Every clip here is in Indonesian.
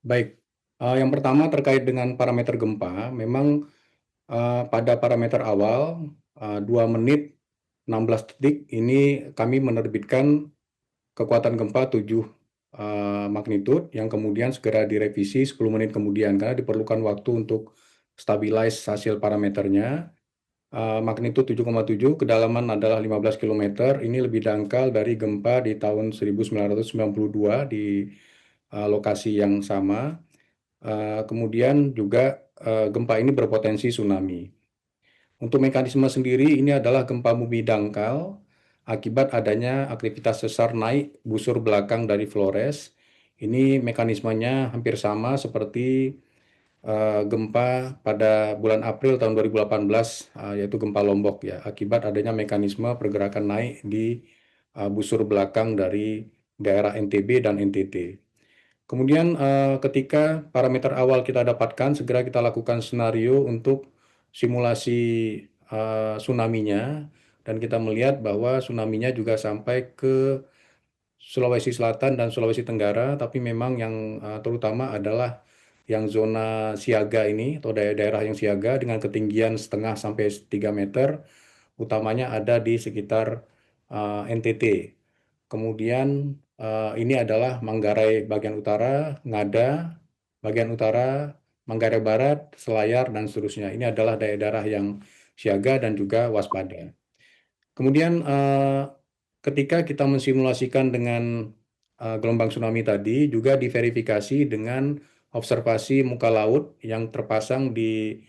Baik, yang pertama terkait dengan parameter gempa, memang, pada parameter awal, 2 menit 16 detik ini kami menerbitkan kekuatan gempa 7 magnitudo yang kemudian segera direvisi 10 menit kemudian karena diperlukan waktu untuk stabilize hasil parameternya. Magnitudo 7,7, kedalaman adalah 15 kilometer, ini lebih dangkal dari gempa di tahun 1992 di, lokasi yang sama. Kemudian juga, gempa ini berpotensi tsunami. Untuk mekanisme sendiri ini adalah gempa bumi dangkal akibat adanya aktivitas sesar naik busur belakang dari Flores. Ini mekanismenya hampir sama seperti, gempa pada bulan April tahun 2018, yaitu gempa Lombok ya, akibat adanya mekanisme pergerakan naik di, busur belakang dari daerah NTB dan NTT. Kemudian, ketika parameter awal kita dapatkan, segera kita lakukan skenario untuk simulasi, tsunami-nya, dan kita melihat bahwa tsunami-nya juga sampai ke Sulawesi Selatan dan Sulawesi Tenggara, tapi memang yang, terutama adalah yang zona siaga ini atau daerah-daerah yang siaga dengan ketinggian setengah sampai 3 meter, utamanya ada di sekitar, NTT. Kemudian, ini adalah Manggarai bagian utara, Ngada bagian utara, Manggarai Barat, Selayar, dan seterusnya. Ini adalah daerah-daerah yang siaga dan juga waspada. Kemudian, ketika kita mensimulasikan dengan, gelombang tsunami tadi, juga diverifikasi dengan observasi muka laut yang terpasang di,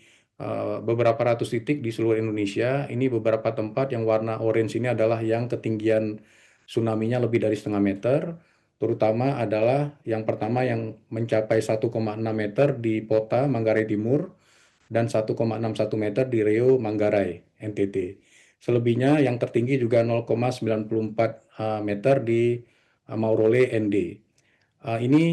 beberapa ratus titik di seluruh Indonesia. Ini beberapa tempat yang warna orange ini adalah yang ketinggian tsunami-nya lebih dari setengah meter, terutama adalah yang pertama yang mencapai 1,6 meter di Pota, Manggarai Timur, dan 1,61 meter di Reo, Manggarai, NTT. Selebihnya yang tertinggi juga 0,94 meter di Maurole, ND. Ini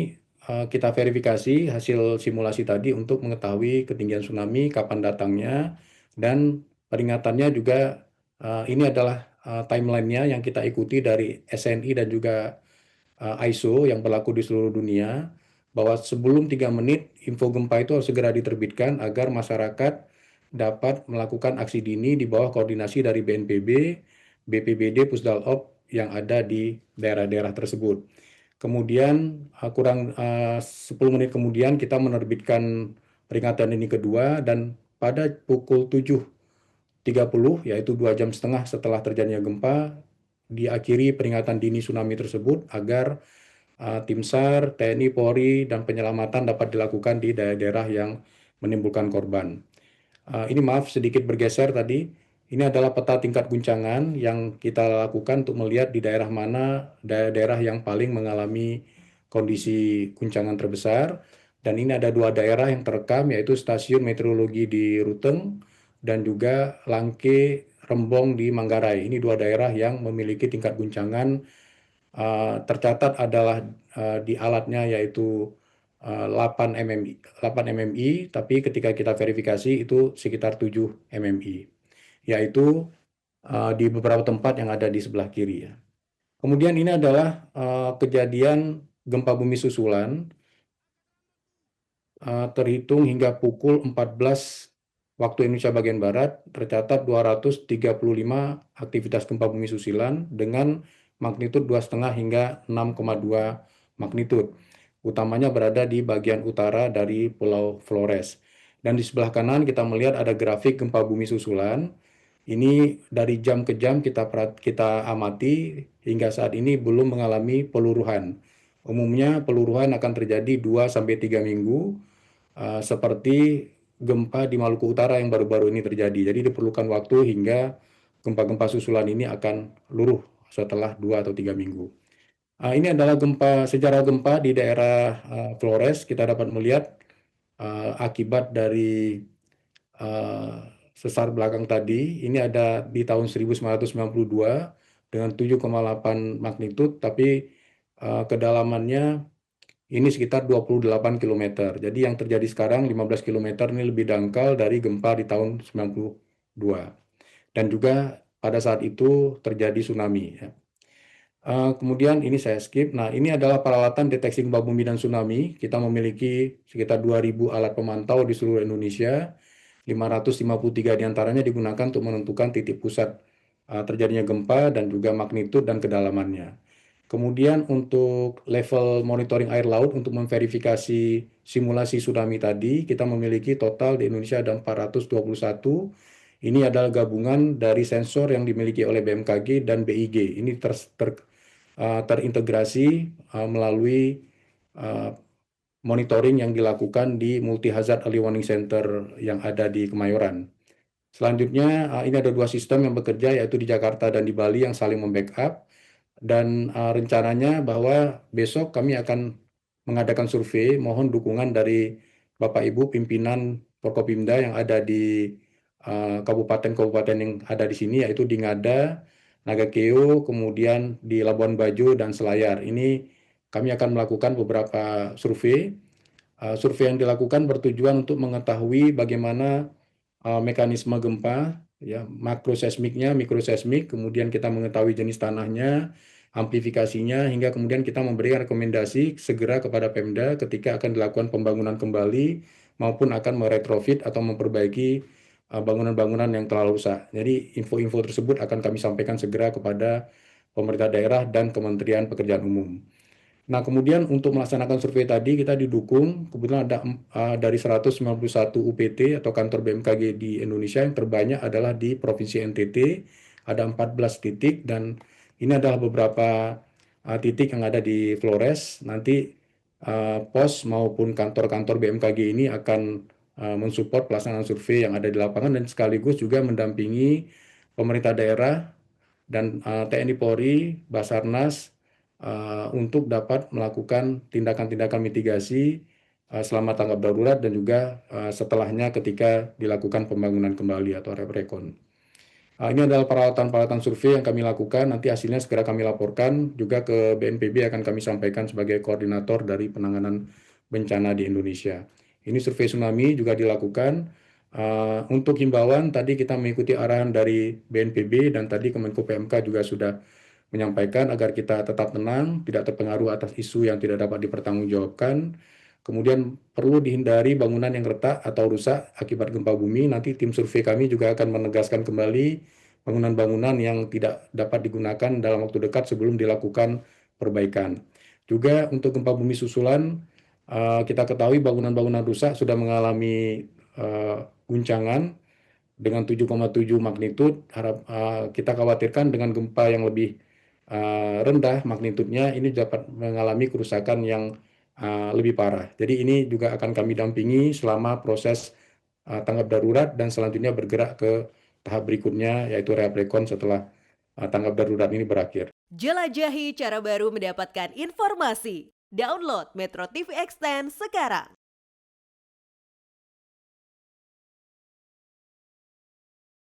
kita verifikasi hasil simulasi tadi untuk mengetahui ketinggian tsunami, kapan datangnya, dan peringatannya juga ini adalah timeline-nya yang kita ikuti dari SNI dan juga ISO yang berlaku di seluruh dunia, bahwa sebelum 3 menit info gempa itu harus segera diterbitkan agar masyarakat dapat melakukan aksi dini di bawah koordinasi dari BNPB, BPBD, Pusdalop yang ada di daerah-daerah tersebut. Kemudian kurang 10 menit kemudian kita menerbitkan peringatan dini kedua, dan pada pukul 7.30, yaitu 2 jam setengah setelah terjadinya gempa, diakhiri peringatan dini tsunami tersebut agar tim SAR, TNI, Polri, dan penyelamatan dapat dilakukan di daerah-daerah yang menimbulkan korban. Ini maaf sedikit bergeser tadi. Ini adalah peta tingkat guncangan yang kita lakukan untuk melihat di daerah mana daerah-daerah yang paling mengalami kondisi guncangan terbesar. Dan ini ada 2 daerah yang terekam, yaitu Stasiun Meteorologi di Ruteng dan juga Langke Rembong di Manggarai. Ini 2 daerah yang memiliki tingkat guncangan tercatat adalah di alatnya yaitu 8 mmi, 8 mmi, tapi ketika kita verifikasi itu sekitar 7 mmi, yaitu di beberapa tempat yang ada di sebelah kiri ya. Kemudian ini adalah kejadian gempa bumi susulan terhitung hingga pukul 14 waktu Indonesia bagian Barat, tercatat 235 aktivitas gempa bumi susulan dengan magnitudo 2,5 hingga 6,2 magnitudo. Utamanya berada di bagian utara dari Pulau Flores. Dan di sebelah kanan kita melihat ada grafik gempa bumi susulan. Ini dari jam ke jam kita amati hingga saat ini belum mengalami peluruhan. Umumnya peluruhan akan terjadi 2 sampai 3 minggu, seperti gempa di Maluku Utara yang baru-baru ini terjadi. Jadi diperlukan waktu hingga gempa-gempa susulan ini akan luruh setelah 2 atau 3 minggu. Ini adalah sejarah gempa di daerah Flores. Kita dapat melihat akibat dari sesar belakang tadi. Ini ada di tahun 1992 dengan 7,8 magnitudo, tapi kedalamannya ini sekitar 28 kilometer. Jadi yang terjadi sekarang 15 kilometer ini lebih dangkal dari gempa di tahun 92. Dan juga pada saat itu terjadi tsunami. Ya. Kemudian ini saya skip. Nah, ini adalah peralatan deteksi gempa bumi dan tsunami. Kita memiliki sekitar 2.000 alat pemantau di seluruh Indonesia. 553 diantaranya digunakan untuk menentukan titik pusat terjadinya gempa dan juga magnitud dan kedalamannya. Kemudian untuk level monitoring air laut untuk memverifikasi simulasi tsunami tadi, kita memiliki total di Indonesia ada 421. Ini adalah gabungan dari sensor yang dimiliki oleh BMKG dan BIG. Ini terintegrasi melalui uh, monitoring yang dilakukan di Multi Hazard Early Warning Center yang ada di Kemayoran. Selanjutnya, ini ada dua sistem yang bekerja, yaitu di Jakarta dan di Bali yang saling membackup. Dan rencananya bahwa besok kami akan mengadakan survei, mohon dukungan dari Bapak Ibu pimpinan Forkopimda yang ada di kabupaten-kabupaten yang ada di sini, yaitu di Ngada, Nagakeo, kemudian di Labuan Bajo, dan Selayar. Ini kami akan melakukan beberapa survei. Survei yang dilakukan bertujuan untuk mengetahui bagaimana mekanisme gempa, ya, makroseismiknya, mikroseismik, kemudian kita mengetahui jenis tanahnya, amplifikasinya, hingga kemudian kita memberikan rekomendasi segera kepada Pemda ketika akan dilakukan pembangunan kembali maupun akan meretrofit atau memperbaiki bangunan-bangunan yang telah rusak. Jadi info-info tersebut akan kami sampaikan segera kepada pemerintah daerah dan Kementerian Pekerjaan Umum. Nah, kemudian untuk melaksanakan survei tadi kita didukung, kebetulan ada dari 191 UPT atau kantor BMKG di Indonesia, yang terbanyak adalah di Provinsi NTT, ada 14 titik, dan ini adalah beberapa titik yang ada di Flores. Nanti pos maupun kantor-kantor BMKG ini akan mensupport pelaksanaan survei yang ada di lapangan dan sekaligus juga mendampingi pemerintah daerah dan TNI Polri, Basarnas untuk dapat melakukan tindakan-tindakan mitigasi selama tanggap darurat dan juga setelahnya ketika dilakukan pembangunan kembali atau rekon. Ini adalah peralatan-peralatan survei yang kami lakukan. Nanti hasilnya segera kami laporkan juga ke BNPB, akan kami sampaikan sebagai koordinator dari penanganan bencana di Indonesia. Ini survei tsunami juga dilakukan. Untuk himbauan tadi kita mengikuti arahan dari BNPB dan tadi Kemenko PMK juga sudah menyampaikan agar kita tetap tenang, tidak terpengaruh atas isu yang tidak dapat dipertanggungjawabkan. Kemudian perlu dihindari bangunan yang retak atau rusak akibat gempa bumi. Nanti tim survei kami juga akan menegaskan kembali bangunan-bangunan yang tidak dapat digunakan dalam waktu dekat sebelum dilakukan perbaikan. Juga untuk gempa bumi susulan, kita ketahui bangunan-bangunan rusak sudah mengalami guncangan dengan 7,7 magnitud. Kita khawatirkan dengan gempa yang lebih rendah magnitudnya ini dapat mengalami kerusakan yang lebih parah. Jadi ini juga akan kami dampingi selama proses tanggap darurat dan selanjutnya bergerak ke tahap berikutnya, yaitu reaprekon setelah tanggap darurat ini berakhir. Jelajahi cara baru mendapatkan informasi. Download Metro TV Extend sekarang.